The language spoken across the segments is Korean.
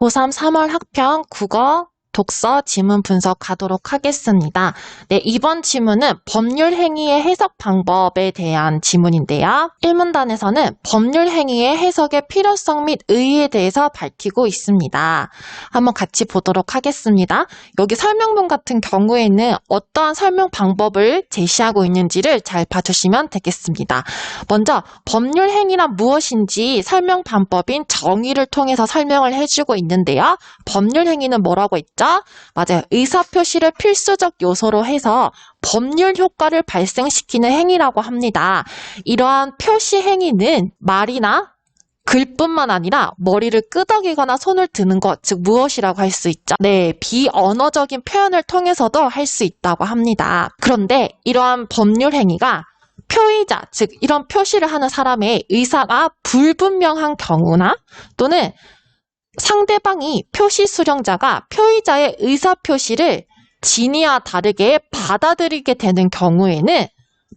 고3 3월 학평 국어 독서 지문 분석하도록 하겠습니다. 네, 이번 지문은 법률 행위의 해석 방법에 대한 지문인데요. 1문단에서는 법률 행위의 해석의 필요성 및 의의에 대해서 밝히고 있습니다. 한번 같이 보도록 하겠습니다. 여기 설명문 같은 경우에는 어떠한 설명 방법을 제시하고 있는지를 잘 봐주시면 되겠습니다. 먼저 법률 행위란 무엇인지 설명 방법인 정의를 통해서 설명을 해주고 있는데요. 법률 행위는 뭐라고 했죠? 맞아요. 의사표시를 필수적 요소로 해서 법률 효과를 발생시키는 행위라고 합니다. 이러한 표시 행위는 말이나 글뿐만 아니라 머리를 끄덕이거나 손을 드는 것, 즉 무엇이라고 할 수 있죠? 네, 비언어적인 표현을 통해서도 할 수 있다고 합니다. 그런데 이러한 법률 행위가 표의자, 즉 이런 표시를 하는 사람의 의사가 불분명한 경우나 또는 상대방이 표시 수령자가 표의자의 의사표시를 진의와 다르게 받아들이게 되는 경우에는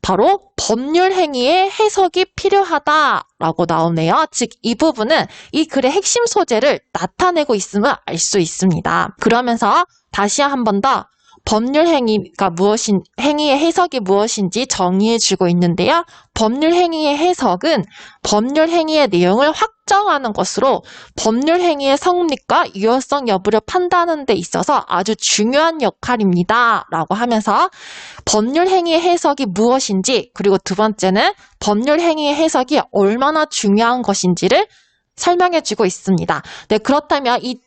바로 법률 행위의 해석이 필요하다라고 나오네요. 즉, 이 부분은 이 글의 핵심 소재를 나타내고 있음을 알 수 있습니다. 그러면서 다시 한 번 더 법률 행위가 행위의 해석이 무엇인지 정의해주고 있는데요. 법률 행위의 해석은 법률 행위의 내용을 확정하는 것으로 법률 행위의 성립과 유효성 여부를 판단하는 데 있어서 아주 중요한 역할입니다. 라고 하면서 법률 행위의 해석이 무엇인지, 그리고 두 번째는 법률 행위의 해석이 얼마나 중요한 것인지를 설명해주고 있습니다. 네, 그렇다면 이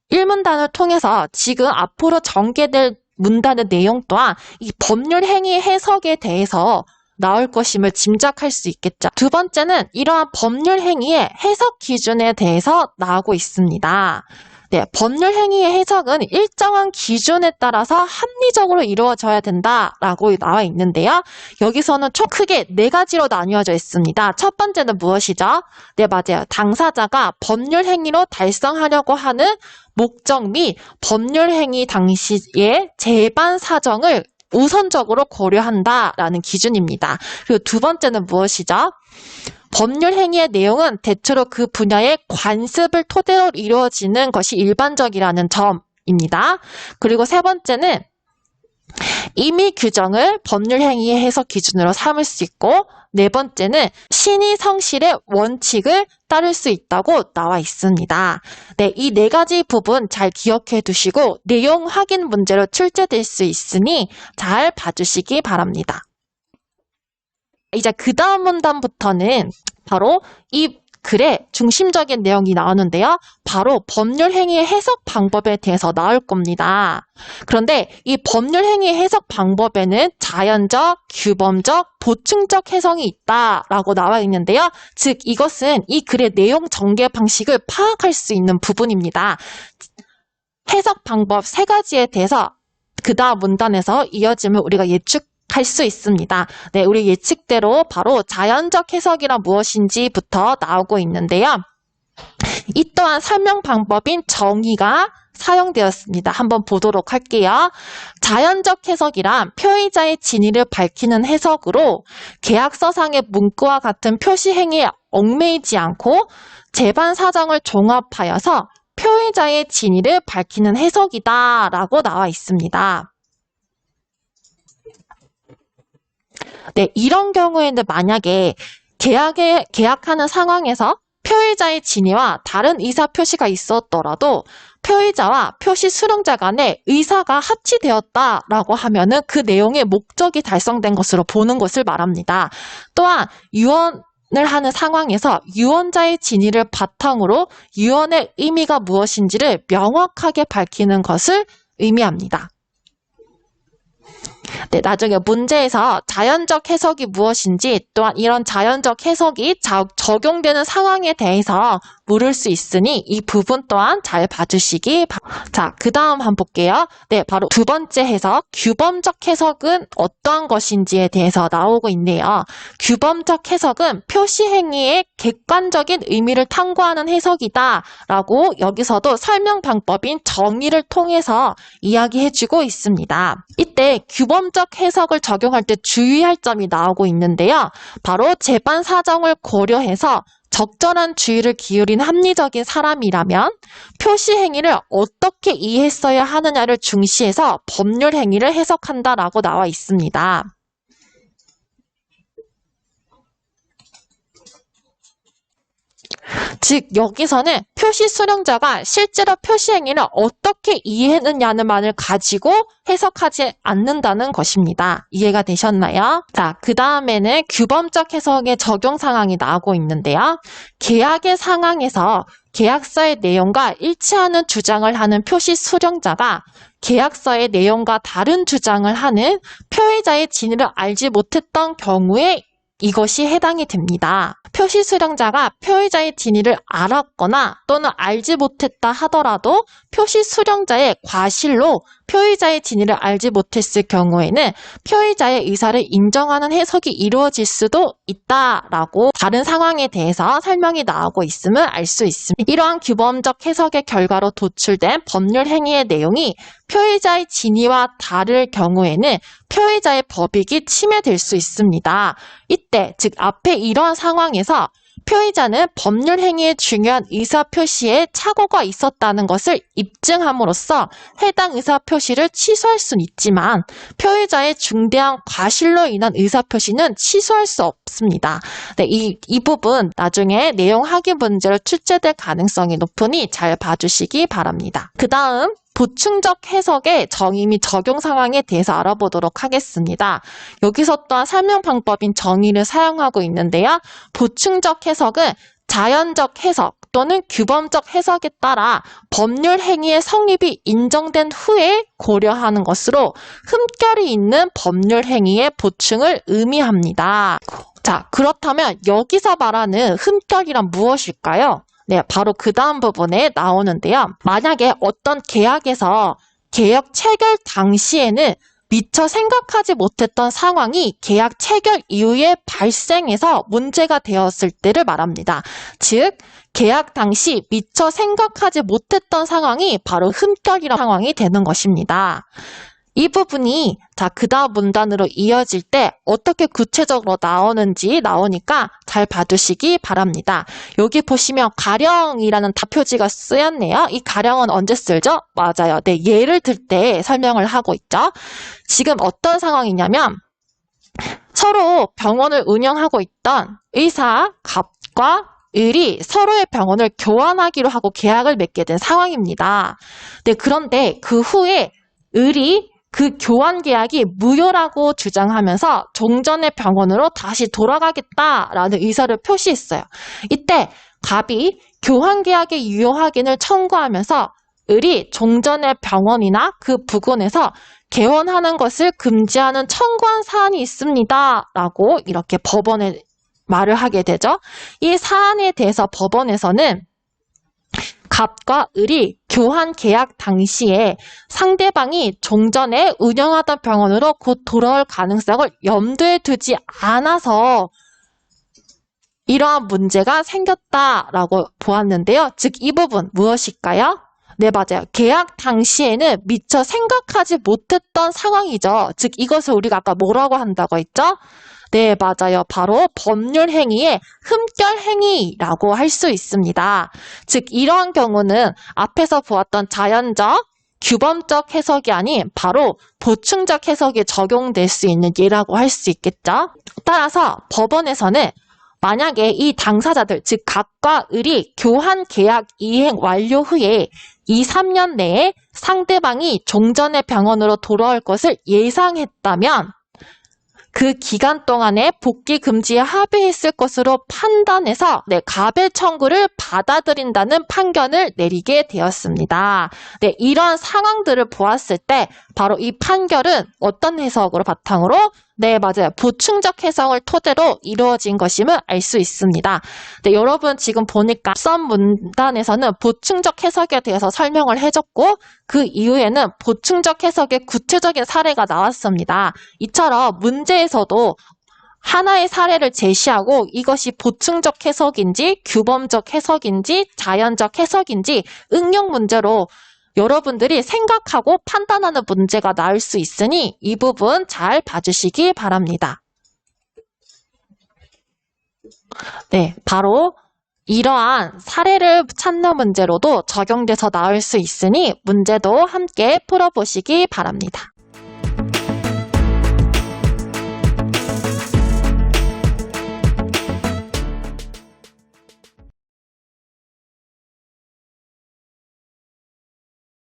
1문단을 통해서 지금 앞으로 전개될 문단의 내용 또한 이 법률 행위 해석에 대해서 나올 것임을 짐작할 수 있겠죠. 두 번째는 이러한 법률 행위의 해석 기준에 대해서 나오고 있습니다. 네, 법률 행위의 해석은 일정한 기준에 따라서 합리적으로 이루어져야 된다라고 나와 있는데요. 여기서는 총 크게 4가지로 나뉘어져 있습니다. 첫 번째는 무엇이죠? 네, 맞아요. 당사자가 법률 행위로 달성하려고 하는 목적 및 법률 행위 당시의 재반 사정을 우선적으로 고려한다라는 기준입니다. 그리고 두 번째는 무엇이죠? 법률 행위의 내용은 대체로 그 분야의 관습을 토대로 이루어지는 것이 일반적이라는 점입니다. 그리고 세 번째는 임의 규정을 법률 행위의 해석 기준으로 삼을 수 있고, 네 번째는 신의 성실의 원칙을 따를 수 있다고 나와 있습니다. 네, 이 4가지 부분 잘 기억해 두시고 내용 확인 문제로 출제될 수 있으니 잘 봐주시기 바랍니다. 이제 그 다음 문단부터는 바로 이 글의 중심적인 내용이 나오는데요. 바로 법률 행위의 해석 방법에 대해서 나올 겁니다. 그런데 이 법률 행위의 해석 방법에는 자연적, 규범적, 보충적 해석이 있다라고 나와 있는데요. 즉, 이것은 이 글의 내용 전개 방식을 파악할 수 있는 부분입니다. 해석 방법 3가지에 대해서 그 다음 문단에서 이어짐을 우리가 예측할 수 있습니다. 네, 우리 예측대로 바로 자연적 해석이란 무엇인지부터 나오고 있는데요. 이 또한 설명 방법인 정의가 사용되었습니다. 한번 보도록 할게요. 자연적 해석이란 표의자의 진위를 밝히는 해석으로 계약서상의 문구와 같은 표시 행위에 얽매이지 않고 재반 사정을 종합하여서 표의자의 진위를 밝히는 해석이다라고 나와 있습니다. 네, 이런 경우에는 만약에 계약하는 상황에서 표의자의 진위와 다른 의사 표시가 있었더라도 표의자와 표시 수령자 간의 의사가 합치되었다라고 하면은 그 내용의 목적이 달성된 것으로 보는 것을 말합니다. 또한 유언을 하는 상황에서 유언자의 진위를 바탕으로 유언의 의미가 무엇인지를 명확하게 밝히는 것을 의미합니다. 네, 나중에 문제에서 자연적 해석이 무엇인지 또한 이런 자연적 해석이 적용되는 상황에 대해서 물을 수 있으니 이 부분 또한 잘 봐주시기 바랍니다. 자, 그 다음 한번 볼게요. 네, 바로 두 번째 해석, 규범적 해석은 어떠한 것인지에 대해서 나오고 있네요. 규범적 해석은 표시 행위의 객관적인 의미를 탐구하는 해석이다 라고 여기서도 설명 방법인 정의를 통해서 이야기해주고 있습니다. 이때 규범적 해석을 적용할 때 주의할 점이 나오고 있는데요. 바로 재반 사정을 고려해서 적절한 주의를 기울인 합리적인 사람이라면 표시 행위를 어떻게 이해했어야 하느냐를 중시해서 법률 행위를 해석한다라고 나와 있습니다. 즉 여기서는 표시 수령자가 실제로 표시 행위를 어떻게 이해했느냐는 말을 가지고 해석하지 않는다는 것입니다. 이해가 되셨나요? 자, 그 다음에는 규범적 해석의 적용 상황이 나오고 있는데요. 계약의 상황에서 계약서의 내용과 일치하는 주장을 하는 표시 수령자가 계약서의 내용과 다른 주장을 하는 표의자의 진위를 알지 못했던 경우에 이것이 해당이 됩니다. 표시 수령자가 표의자의 진위를 알았거나 또는 알지 못했다 하더라도 표시 수령자의 과실로 표의자의 진위를 알지 못했을 경우에는 표의자의 의사를 인정하는 해석이 이루어질 수도 있다라고 다른 상황에 대해서 설명이 나오고 있음을 알 수 있습니다. 이러한 규범적 해석의 결과로 도출된 법률 행위의 내용이 표의자의 진위와 다를 경우에는 표의자의 법익이 침해될 수 있습니다. 이때 즉 앞에 이러한 상황에서 표의자는 법률 행위의 중요한 의사표시에 착오가 있었다는 것을 입증함으로써 해당 의사표시를 취소할 수는 있지만 표의자의 중대한 과실로 인한 의사표시는 취소할 수 없습니다. 네, 이 부분 나중에 내용 확인 문제로 출제될 가능성이 높으니 잘 봐주시기 바랍니다. 그 다음 보충적 해석의 정의 및 적용 상황에 대해서 알아보도록 하겠습니다. 여기서 또한 설명 방법인 정의를 사용하고 있는데요. 보충적 해석은 자연적 해석 또는 규범적 해석에 따라 법률 행위의 성립이 인정된 후에 고려하는 것으로 흠결이 있는 법률 행위의 보충을 의미합니다. 자, 그렇다면 여기서 말하는 흠결이란 무엇일까요? 네, 바로 그 다음 부분에 나오는데요. 만약에 어떤 계약에서 계약 체결 당시에는 미처 생각하지 못했던 상황이 계약 체결 이후에 발생해서 문제가 되었을 때를 말합니다. 즉, 계약 당시 미처 생각하지 못했던 상황이 바로 흠결이라는 상황이 되는 것입니다. 이 부분이 그 다음 문단으로 이어질 때 어떻게 구체적으로 나오니까 잘 봐두시기 바랍니다. 여기 보시면 가령이라는 답표지가 쓰였네요. 이 가령은 언제 쓰죠? 맞아요. 네, 예를 들 때 설명을 하고 있죠. 지금 어떤 상황이냐면 서로 병원을 운영하고 있던 의사 갑과 을이 서로의 병원을 교환하기로 하고 계약을 맺게 된 상황입니다. 네, 그런데 그 후에 을이 그 교환 계약이 무효라고 주장하면서 종전의 병원으로 다시 돌아가겠다라는 의사를 표시했어요. 이때 갑이 교환 계약의 유효 확인을 청구하면서 을이 종전의 병원이나 그 부근에서 개원하는 것을 금지하는 청구한 사안이 있습니다. 라고 이렇게 법원에 말을 하게 되죠. 이 사안에 대해서 법원에서는 갑과 을이 교환 계약 당시에 상대방이 종전에 운영하던 병원으로 곧 돌아올 가능성을 염두에 두지 않아서 이러한 문제가 생겼다라고 보았는데요. 즉, 이 부분 무엇일까요? 네, 맞아요. 계약 당시에는 미처 생각하지 못했던 상황이죠. 즉, 이것을 우리가 아까 뭐라고 한다고 했죠? 네, 맞아요. 바로 법률 행위의 흠결 행위라고 할 수 있습니다. 즉, 이러한 경우는 앞에서 보았던 자연적, 규범적 해석이 아닌 바로 보충적 해석이 적용될 수 있는 예라고 할 수 있겠죠. 따라서 법원에서는 만약에 이 당사자들, 즉 갑과 을이 교환 계약 이행 완료 후에 2, 3년 내에 상대방이 종전의 병원으로 돌아올 것을 예상했다면 그 기간 동안에 복귀 금지에 합의했을 것으로 판단해서 가배 청구를 받아들인다는 판결을 내리게 되었습니다. 네, 이런 상황들을 보았을 때 바로 이 판결은 어떤 해석으로 바탕으로? 네, 맞아요. 보충적 해석을 토대로 이루어진 것임을 알 수 있습니다. 네, 여러분 지금 보니까 앞선 문단에서는 보충적 해석에 대해서 설명을 해줬고 그 이후에는 보충적 해석의 구체적인 사례가 나왔습니다. 이처럼 문제에서도 하나의 사례를 제시하고 이것이 보충적 해석인지 규범적 해석인지 자연적 해석인지 응용 문제로 여러분들이 생각하고 판단하는 문제가 나올 수 있으니 이 부분 잘 봐주시기 바랍니다. 네, 바로 이러한 사례를 찾는 문제로도 적용돼서 나올 수 있으니 문제도 함께 풀어보시기 바랍니다.